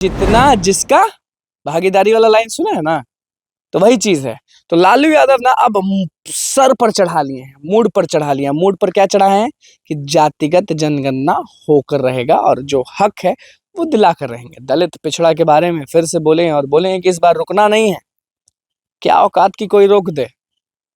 जितना जिसका भागीदारी वाला लाइन सुना है ना, तो वही चीज है। तो लालू यादव ना अब सर पर चढ़ा लिए हैं, मूड पर चढ़ा लिया। मूड पर क्या चढ़ा है कि जातिगत जनगणना होकर रहेगा और जो हक है वो दिलाकर रहेंगे। दलित पिछड़ा के बारे में फिर से बोले और बोले हैं कि इस बार रुकना नहीं है। क्या औकात की कोई रोक दे।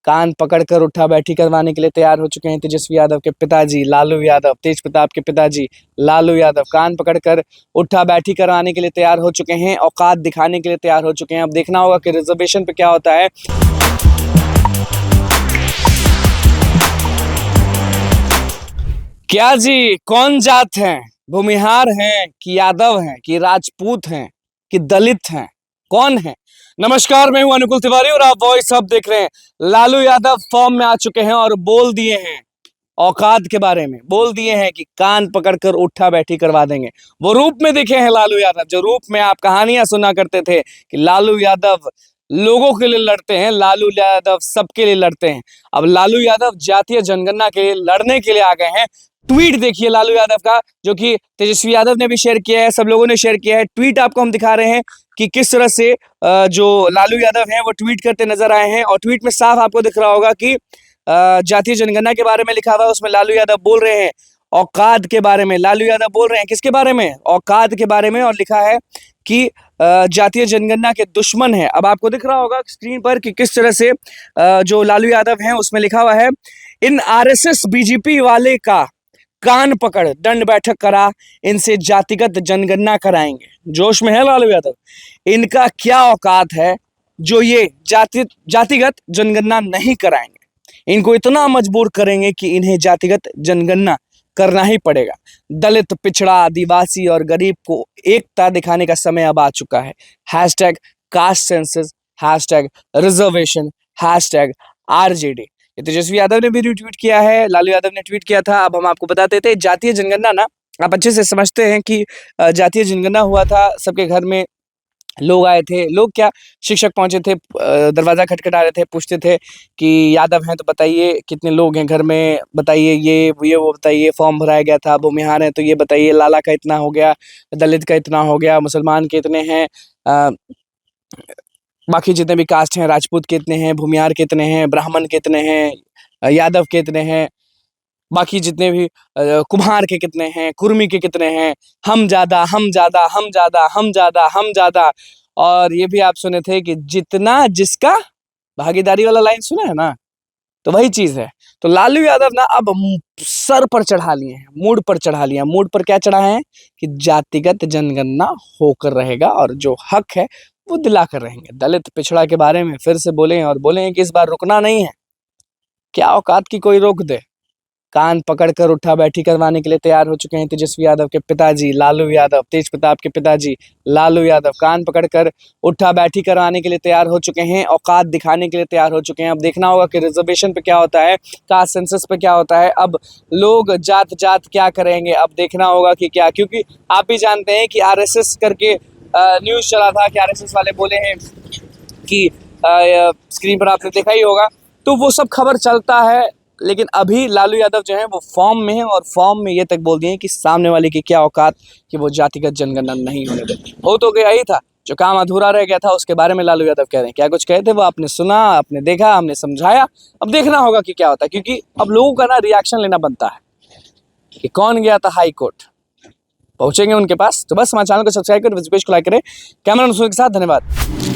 कान पकड़कर उठा बैठी करवाने के लिए तैयार हो चुके हैं तेजस्वी यादव के पिताजी लालू यादव, तेज प्रताप के पिताजी लालू यादव कान पकड़कर उठा बैठी करवाने के लिए तैयार हो चुके हैं, औकात दिखाने के लिए तैयार हो चुके हैं। अब देखना होगा कि रिजर्वेशन पे क्या होता है। क्या जी, कौन जात हैं? भूमिहार हैं कि यादव हैं कि राजपूत हैं कि दलित हैं? कौन है? नमस्कार, मैं हूं अनुकुल तिवारी और आप वॉइस अब देख रहे हैं। लालू यादव फॉर्म में आ चुके हैं और बोल दिए हैं औकात के बारे में। बोल दिए हैं कि कान पकड़कर उठा बैठी करवा देंगे। वो रूप में दिखे हैं लालू यादव, जो रूप में आप कहानियां सुना करते थे कि लालू यादव लोगों के लिए लड़ते हैं, लालू यादव सबके लिए लड़ते हैं। अब लालू यादव जातीय जनगणना के लिए लड़ने के लिए आ गए हैं। ट्वीट देखिए लालू यादव का, जो कि तेजस्वी यादव ने भी शेयर किया है, सब लोगों ने शेयर किया है। ट्वीट आपको हम दिखा रहे हैं कि किस तरह से जो लालू यादव हैं वो ट्वीट करते नजर आए हैं। और ट्वीट में साफ आपको दिख रहा होगा कि जातीय जनगणना के बारे में लिखा हुआ है। उसमें लालू यादव बोल रहे हैं औकात के बारे में। लालू यादव बोल रहे हैं किसके बारे में? औकात के बारे में। और लिखा है कि जातीय जनगणना के दुश्मन है। अब आपको दिख रहा होगा स्क्रीन पर कि किस तरह से जो लालू यादव हैं उसमें लिखा हुआ है, इन आरएसएस बीजेपी वाले का कान पकड़ दंड बैठक करा, इनसे जातिगत जनगणना कराएंगे। जोश में है लालू यादव। इनका क्या औकात है जो ये जातिगत जनगणना नहीं कराएंगे। इनको इतना मजबूर करेंगे कि इन्हें जातिगत जनगणना करना ही पड़ेगा। दलित पिछड़ा आदिवासी और गरीब को एकता दिखाने का समय अब आ चुका है। Hashtag caste census, hashtag reservation, hashtag RJD. Tejashwi Yadav ने भी रिट्वीट किया है, लालू यादव ने ट्वीट किया था। अब हम आपको बता देते हैं जातीय जनगणना ना, आप अच्छे से समझते हैं कि जातीय जनगणना हुआ था, सबके घर में लोग आए थे। लोग क्या, शिक्षक पहुंचे थे, दरवाजा खटखटा रहे थे, पूछते थे कि यादव हैं तो बताइए कितने लोग हैं घर में, बताइए ये वो बताइए, फॉर्म भराया गया था। भूमिहार हैं तो ये बताइए, लाला का इतना हो गया, दलित का इतना हो गया, मुसलमान के इतने हैं, बाकी जितने भी कास्ट हैं, राजपूत के इतने हैं, भूमिहार के इतने हैं, ब्राह्मण के इतने हैं, यादव के इतने हैं, बाकी जितने भी कुम्हार के कितने हैं, कुर्मी के कितने हैं, हम ज्यादा हम ज्यादा हम ज्यादा हम ज्यादा हम ज्यादा। और ये भी आप सुने थे कि जितना जिसका भागीदारी वाला लाइन सुना है ना, तो वही चीज है। तो लालू यादव ना अब सर पर चढ़ा लिए हैं, मूड पर चढ़ा लिया। मूड पर क्या चढ़ा है कि जातिगत जनगणना होकर रहेगा और जो हक है वो दिलाकर रहेंगे। दलित पिछड़ा के बारे में फिर से बोले और बोले हैं कि इस बार रुकना नहीं है। क्या औकात की कोई रोक दे। कान पकड़कर उठा बैठी करवाने के लिए तैयार हो चुके हैं तेजस्वी यादव के पिताजी लालू यादव, तेज प्रताप के पिताजी लालू यादव कान पकड़कर उठा बैठी करवाने के लिए तैयार हो चुके हैं, औकात दिखाने के लिए तैयार हो चुके हैं। अब देखना होगा कि रिजर्वेशन पे क्या होता है, कास्ट सेंसस पे क्या होता है। अब लोग जात जात क्या करेंगे, अब देखना होगा कि क्या, क्योंकि आप भी जानते हैं कि आरएसएस करके न्यूज चला था कि आरएसएस वाले बोले हैं कि स्क्रीन पर आपने देखा ही होगा। तो वो सब खबर चलता है, लेकिन अभी लालू यादव जो है वो फॉर्म में है और फॉर्म में ये तक बोल दिए कि सामने वाले की क्या औकात कि वो जातिगत जनगणना नहीं होने देते। हो तो गया ही था, जो काम अधूरा रह गया था उसके बारे में लालू यादव कह रहे हैं। क्या कुछ कहे थे वो आपने सुना, आपने देखा, हमने समझाया। अब देखना होगा कि क्या होता है, क्योंकि अब लोगों का ना रिएक्शन लेना बनता है कि कौन गया था हाई कोर्ट, पहुंचेंगे उनके पास। तो बस हमारे चैनल को सब्सक्राइब करें, पेज को लाइक करें। कैमरा के साथ धन्यवाद।